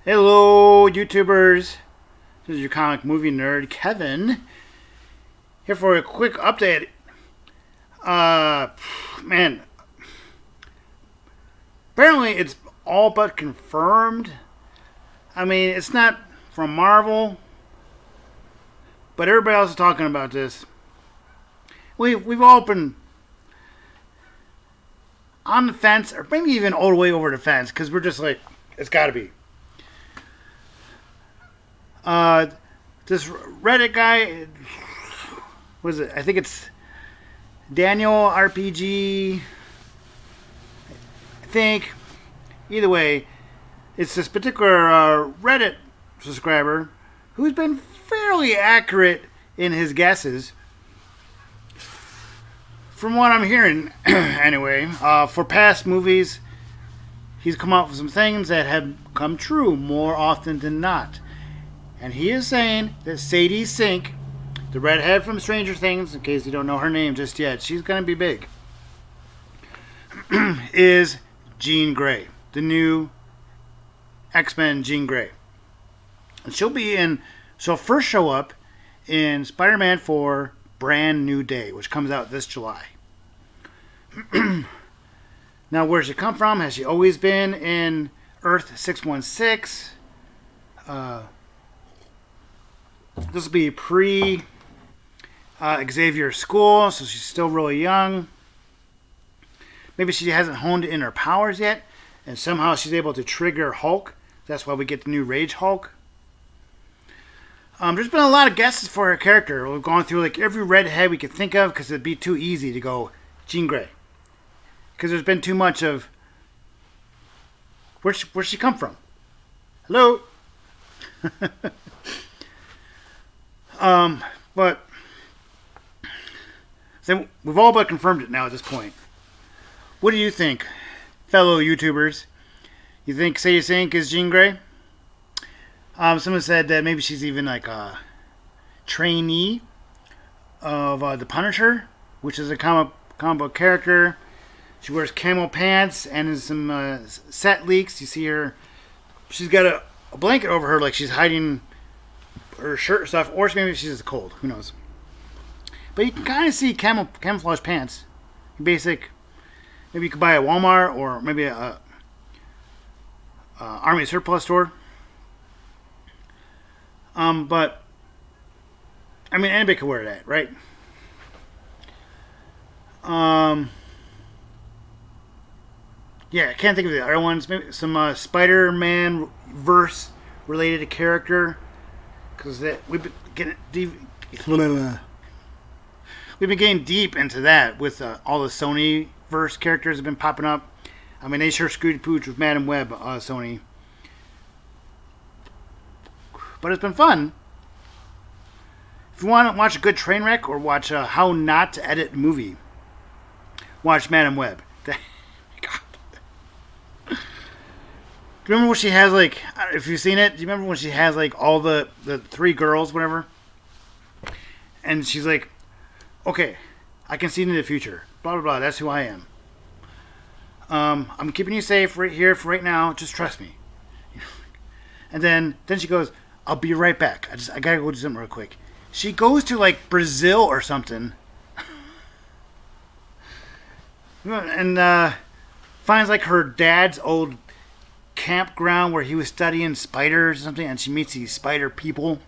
Hello, YouTubers. This is your comic movie nerd, Kevin. Here for a quick update. Man, apparently it's all but confirmed. I mean, it's not from Marvel, but everybody else is talking about this. We've all been on the fence, or maybe even all the way over the fence, because we're just like, it's got to be. This Reddit guy, what is it? I think it's Daniel RPG. I think. Either way, it's this particular Reddit subscriber who's been fairly accurate in his guesses. From what I'm hearing, anyway, for past movies, he's come up with some things that have come true more often than not. And he is saying that Sadie Sink, the redhead from Stranger Things, in case you don't know her name just yet, she's going to be big, is Jean Grey, the new X-Men Jean Grey. And she'll first show up in Spider-Man 4 Brand New Day, which comes out this July. Now, where's she come from? Has she always been in Earth 616? This will be Xavier School, so she's still really young. Maybe she hasn't honed in her powers yet, and somehow she's able to trigger Hulk. That's why we get the new Rage Hulk. There's been a lot of guesses for her character. We've gone through like every redhead we could think of because it'd be too easy to go Jean Grey. Because there's been too much of where'd she come from? Hello? But so we've all but confirmed it now at this point. What do you think, fellow YouTubers? You think Sadie Sink is Jean Grey? Someone said that maybe she's even like a trainee of the Punisher, which is a comic book character. She wears camo pants, and in some set leaks, you see her. She's got a blanket over her, like she's hiding her shirt or stuff, or maybe she's just cold. Who knows? But you can kind of see camouflage pants. Basic. Maybe you could buy at Walmart or maybe a Army surplus store. But I mean, anybody could wear that, right? Yeah, I can't think of the other ones. Maybe some Spider-Man verse related character. Because we've been getting deep into that with all the Sony verse characters have been popping up. I mean, they sure screwed pooch with Madam Web, Sony. But it's been fun. If you want to watch a good train wreck or watch how not to edit a movie, watch Madam Web. Do you remember when she has, like, if you've seen it, do you remember when she has, like, all the three girls, whatever? And she's like, okay, I can see into the future. Blah, blah, blah. That's who I am. I'm keeping you safe right here for right now. Just trust me. And then she goes, I'll be right back. I gotta go do something real quick. She goes to, like, Brazil or something. And finds, like, her dad's old campground where he was studying spiders or something, and she meets these spider people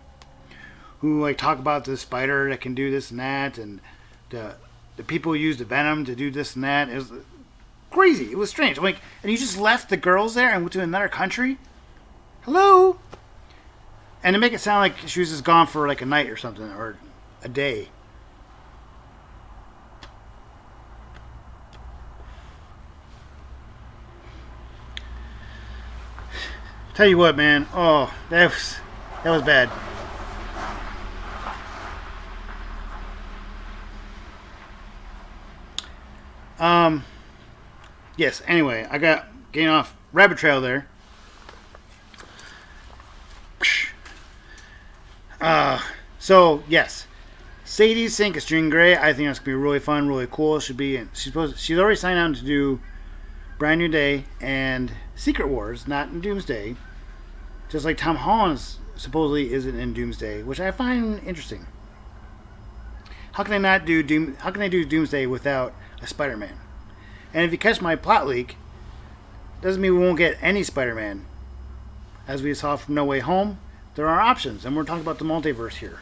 who like talk about the spider that can do this and that, and the people who use the venom to do this and that. It was crazy. It was strange. I'm like, and you just left the girls there and went to another country? Hello? And to make it sound like she was just gone for like a night or something, or a day. Tell you what, man. Oh, that was bad. Yes. Anyway, I got getting off rabbit trail there. So yes, Sadie Sink is Jean Grey. I think that's gonna be really fun, really cool. She's already signed on to do Brand New Day and Secret Wars, not in Doomsday. Just like Tom Holland supposedly isn't in Doomsday, which I find interesting. How can they not do How can they do Doomsday without a Spider-Man? And if you catch my plot leak, doesn't mean we won't get any Spider-Man. As we saw from No Way Home, there are options, and we're talking about the multiverse here.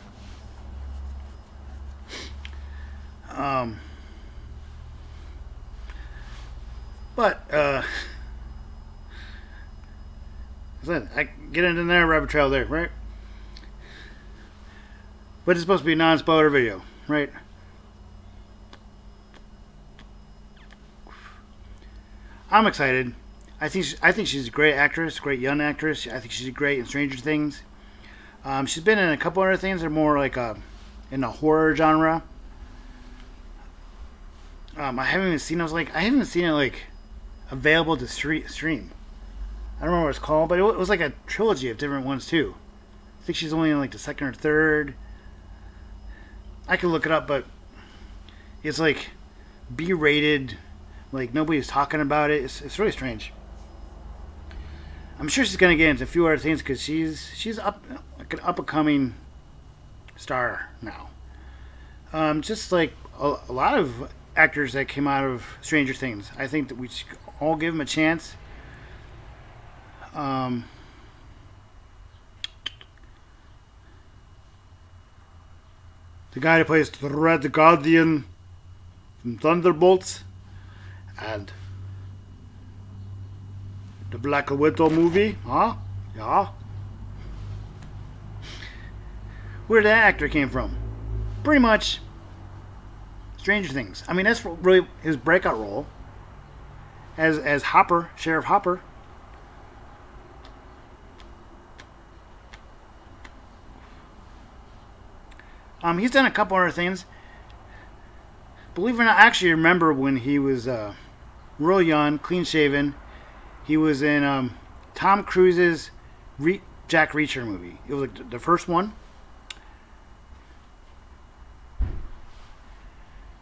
But I get into that rabbit trail there, right? But it's supposed to be a non-spoiler video, right? I'm excited. I think she's a great actress, great young actress. I think she's great in Stranger Things. She's been in a couple other things that are more like in the horror genre. I haven't even seen. I haven't even seen it like available to stream. I don't remember what it's called, but it was like a trilogy of different ones too. I think she's only in like the second or third. I can look it up, but it's like B-rated. Like nobody's talking about it. It's really strange. I'm sure she's gonna get into a few other things because she's like an up and coming star now. Just like a lot of actors that came out of Stranger Things. I think that we should all give them a chance. The guy who plays the Red Guardian from Thunderbolts and the Black Widow movie, huh? Yeah. Where that actor came from? Pretty much Stranger Things. I mean, that's really his breakout role as Hopper, Sheriff Hopper. He's done a couple other things. Believe it or not, I actually remember when he was real young, clean shaven. He was in Tom Cruise's Jack Reacher movie. It was like the first one.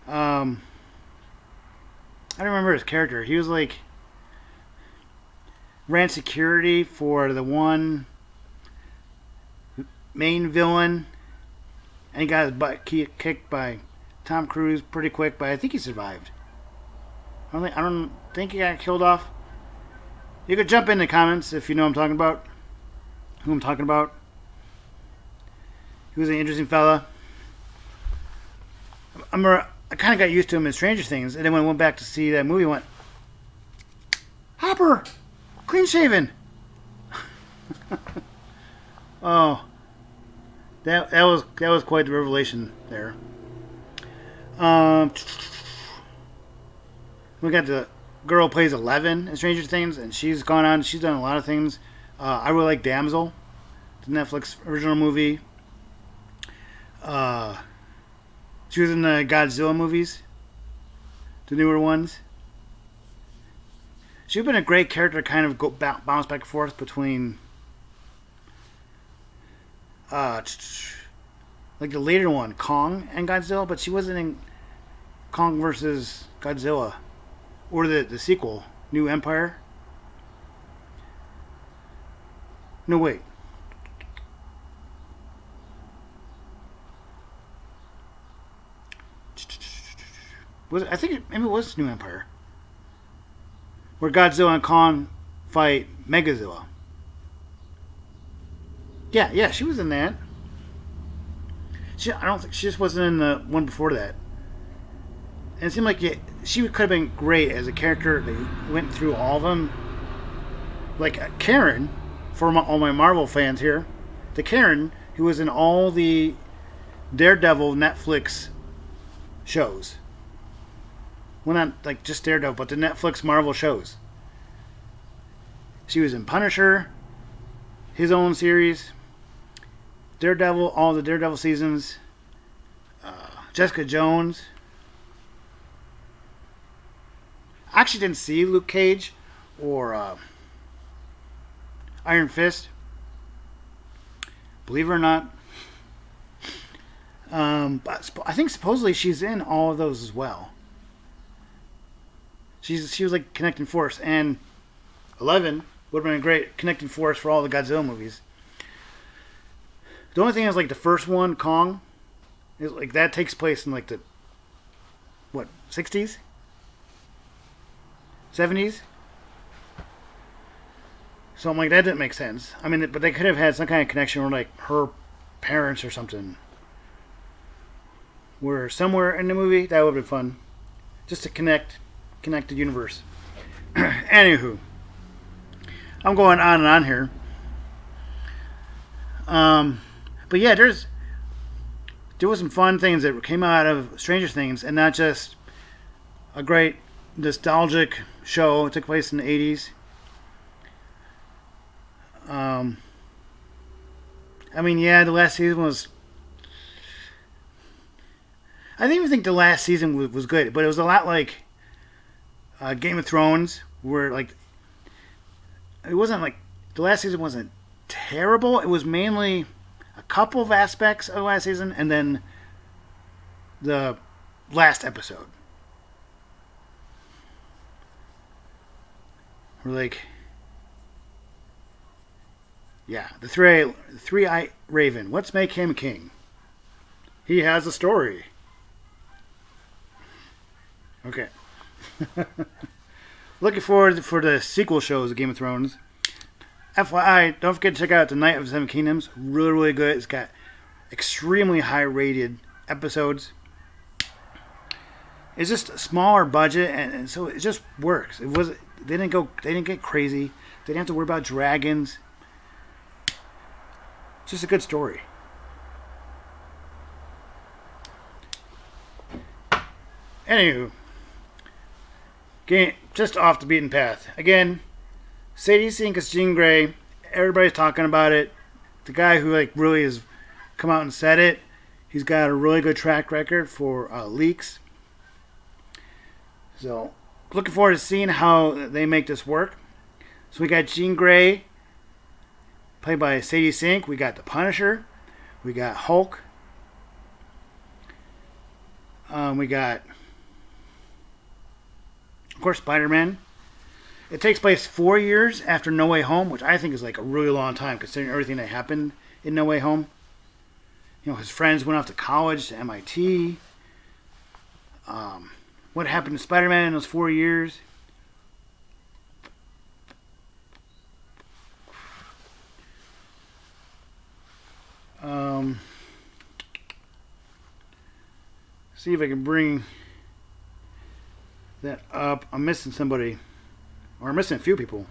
I don't remember his character. He was like ran security for the one main villain, and he got his butt kicked by Tom Cruise pretty quick, but I think he survived. I don't think he got killed off. You could jump in the comments if you know what I'm talking about. Who I'm talking about. He was an interesting fella. I kind of got used to him in Stranger Things, and then when I went back to see that movie, I went, Hopper, clean shaven. Oh, that was quite the revelation there. We got the girl who plays 11 in Stranger Things, and she's gone on. She's done a lot of things. I really like Damsel, the Netflix original movie. She was in the Godzilla movies, the newer ones. She's been a great character to kind of bounce back and forth between like the later one, Kong and Godzilla, but she wasn't in Kong versus Godzilla or the sequel, New Empire. No, wait. I think maybe it was New Empire, where Godzilla and Kong fight Megazilla. Yeah, she was in that. I don't think she just wasn't in the one before that. And it seemed like she could have been great as a character that went through all of them. Like Karen, for all my Marvel fans here, the Karen who was in all the Daredevil Netflix shows. Well, not like just Daredevil, but the Netflix Marvel shows. She was in Punisher, his own series, Daredevil, all the Daredevil seasons, Jessica Jones. I actually didn't see Luke Cage or Iron Fist. Believe it or not. But I think supposedly she's in all of those as well. She was like connecting force, and 11 Would have been a great connecting force for all the Godzilla movies. The only thing is, like, the first one, Kong, is like that takes place in like the what 60s, 70s. So I'm like, that didn't make sense. I mean, but they could have had some kind of connection with like her parents or something. Where somewhere in the movie that would have been fun, just to connect the universe. Anywho, I'm going on and on here. But yeah, there was some fun things that came out of Stranger Things, and not just a great nostalgic show. It took place in the 80s. I mean, yeah, the last season was. I didn't even think the last season was good, but it was a lot like Game of Thrones, where like it wasn't like the last season wasn't terrible. It was mainly a couple of aspects of the last season, and then the last episode. We're like, yeah, the three-eyed raven. Let's make him king. He has a story. Okay. Looking forward for the sequel shows of Game of Thrones. FYI, don't forget to check out The Night of the Seven Kingdoms. Really, really good. It's got extremely high-rated episodes. It's just a smaller budget, and so it just works. They didn't get crazy. They didn't have to worry about dragons. It's just a good story. Anywho, just off the beaten path. Again, Sadie Sink is Jean Grey. Everybody's talking about it. The guy who like really has come out and said it. He's got a really good track record for leaks. So, looking forward to seeing how they make this work. So we got Jean Grey, played by Sadie Sink. We got the Punisher. We got Hulk. We got, of course, Spiderman. It takes place 4 years after No Way Home, which I think is like a really long time considering everything that happened in No Way Home. You know, his friends went off to college, to MIT. What happened to Spider-Man in those 4 years? See if I can bring that up. I'm missing somebody. Or I'm missing a few people.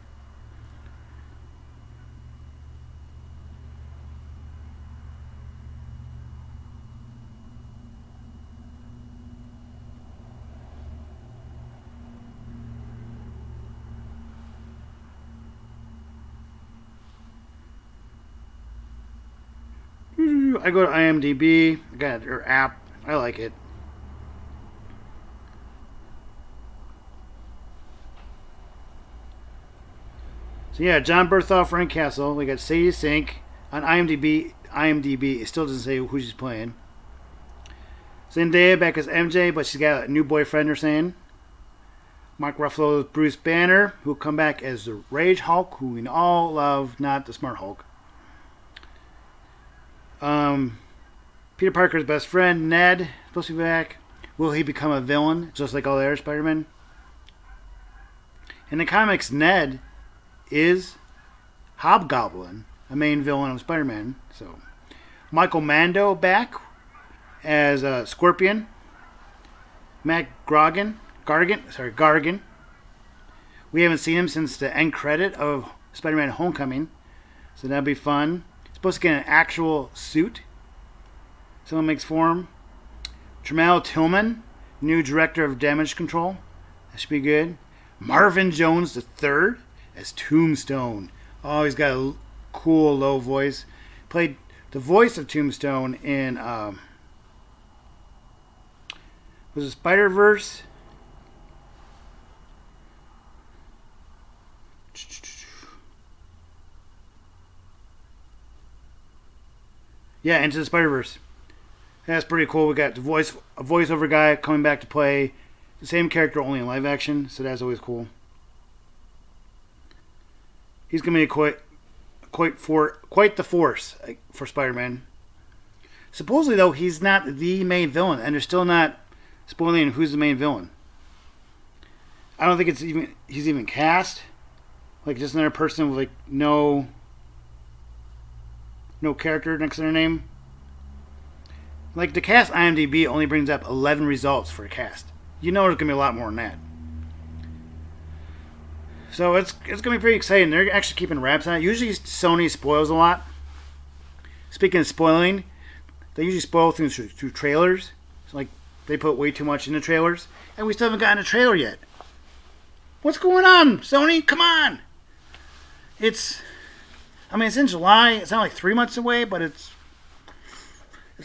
I go to IMDb. I got their app. I like it. So yeah, John Berthold, Frank Castle. We got Sadie Sink on IMDb. It still doesn't say who she's playing. Zendaya back as MJ, but she's got a new boyfriend. They're saying. Mark Ruffalo's Bruce Banner, who'll come back as the Rage Hulk, who we all love, not the Smart Hulk. Peter Parker's best friend, Ned, supposed to be back. Will he become a villain, just like all the other Spider-Men? In the comics, Ned is Hobgoblin, a main villain of Spider-Man. So, Michael Mando back as Scorpion. Matt Gargan. We haven't seen him since the end credit of Spider-Man Homecoming, so that'll be fun. He's supposed to get an actual suit. Someone makes for him. Trammell Tillman, new director of Damage Control. That should be good. Marvin Jones III as Tombstone. Oh, he's got a cool low voice. Played the voice of Tombstone in was it Spider-Verse? Yeah, Into the Spider-Verse. That's pretty cool. We got a voiceover guy coming back to play the same character only in live action, so that's always cool. He's going to be quite the force for Spider-Man. Supposedly, though, he's not the main villain, and they're still not spoiling who's the main villain. I don't think he's even cast. Like, just another person with, like, no character next to their name. Like, the cast IMDb only brings up 11 results for a cast. You know there's going to be a lot more than that. So it's going to be pretty exciting. They're actually keeping wraps on it. Usually Sony spoils a lot. Speaking of spoiling, they usually spoil things through trailers. So, like, they put way too much in the trailers. And we still haven't gotten a trailer yet. What's going on, Sony? Come on! It's in July. It's not like 3 months away, but it's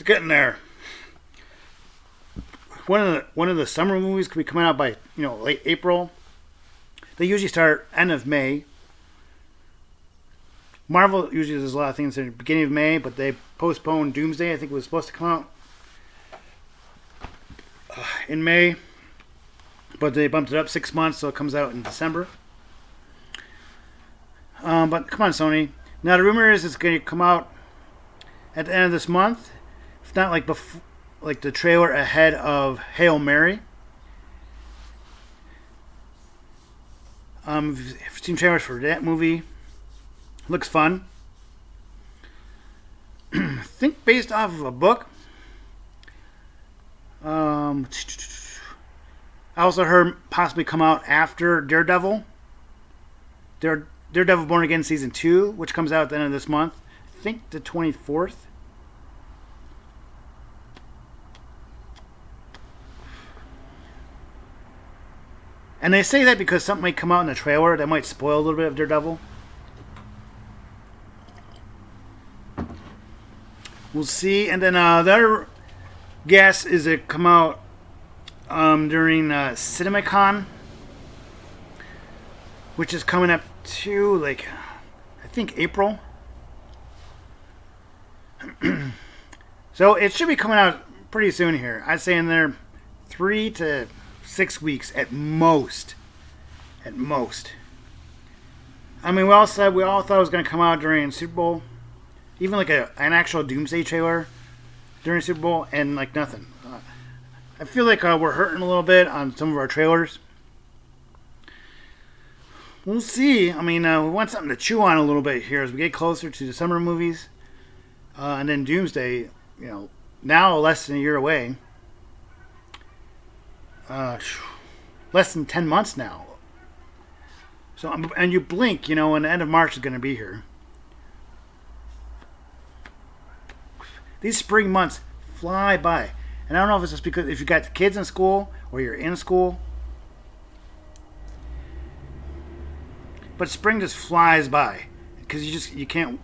getting there. One of the summer movies could be coming out by late April. They usually start end of May. Marvel usually does a lot of things at the beginning of May, but they postponed Doomsday. I think it was supposed to come out in May, but they bumped it up 6 months, so it comes out in December. But come on, Sony. Now the rumor is it's going to come out at the end of this month. It's not like the trailer ahead of Hail Mary. If you've seen trailers for that movie, looks fun. I think based off of a book. I also heard possibly come out after Daredevil. Daredevil Born Again Season 2, which comes out at the end of this month. I think the 24th. And they say that because something might come out in the trailer that might spoil a little bit of Daredevil. We'll see. And then the other guess is it come out during CinemaCon, which is coming up to, like, I think April. So it should be coming out pretty soon here. I'd say in there 3 to 6 weeks at most. At most. I mean, we all thought it was going to come out during Super Bowl. Even like an actual Doomsday trailer during Super Bowl, and like nothing. I feel like we're hurting a little bit on some of our trailers. We'll see. I mean, we want something to chew on a little bit here as we get closer to the summer movies. And then Doomsday, now less than a year away. Less than 10 months now. So, and you blink, and the end of March is going to be here. These spring months fly by. And I don't know if it's just because if you got kids in school or you're in school. But spring just flies by. Because you can't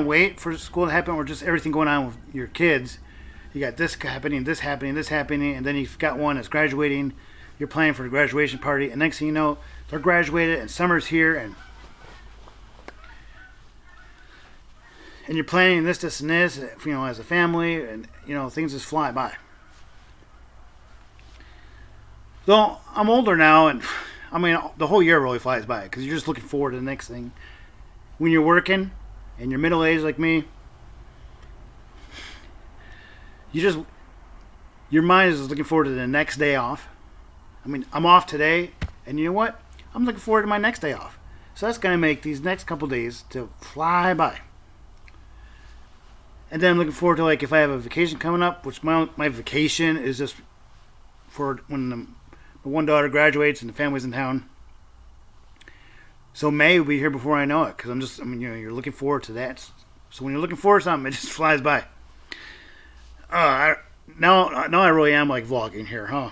wait for school to happen, or just everything going on with your kids. You got this happening, this happening, this happening, and then you've got one that's graduating. You're planning for the graduation party, and next thing you know, they're graduated, and summer's here, and you're planning this, and this, as a family, and things just fly by. Though I'm older now, and the whole year really flies by because you're just looking forward to the next thing. When you're working and you're middle aged like me, your mind is looking forward to the next day off. I'm off today, and you know what? I'm looking forward to my next day off. So that's going to make these next couple days to fly by. And then I'm looking forward to, like, if I have a vacation coming up, which my vacation is just for when my one daughter graduates and the family's in town. So May will be here before I know it, because you're looking forward to that. So when you're looking forward to something, it just flies by. Now I really am like vlogging here, huh?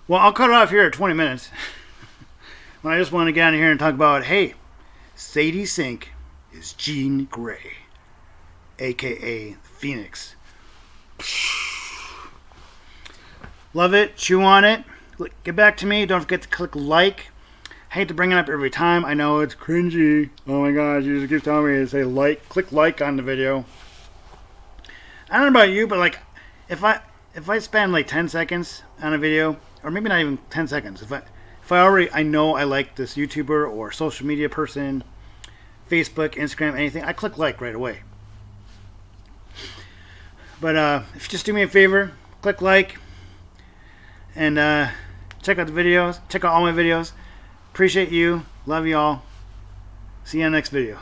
Well, I'll cut it off here at 20 minutes. When I just want to get out of here and talk about, hey, Sadie Sink is Jean Grey, a.k.a. Phoenix. Love it. Chew on it. Get back to me. Don't forget to click like. I hate to bring it up every time. I know it's cringy. Oh my gosh, you just keep telling me to say like. Click like on the video. I don't know about you, but like, if I spend like 10 seconds on a video, or maybe not even 10 seconds, if If I know I like this YouTuber or social media person, Facebook, Instagram, anything, I click like right away. But if you just do me a favor, click like, and check out the videos. Check out all my videos. Appreciate you. Love you all. See you on the next video.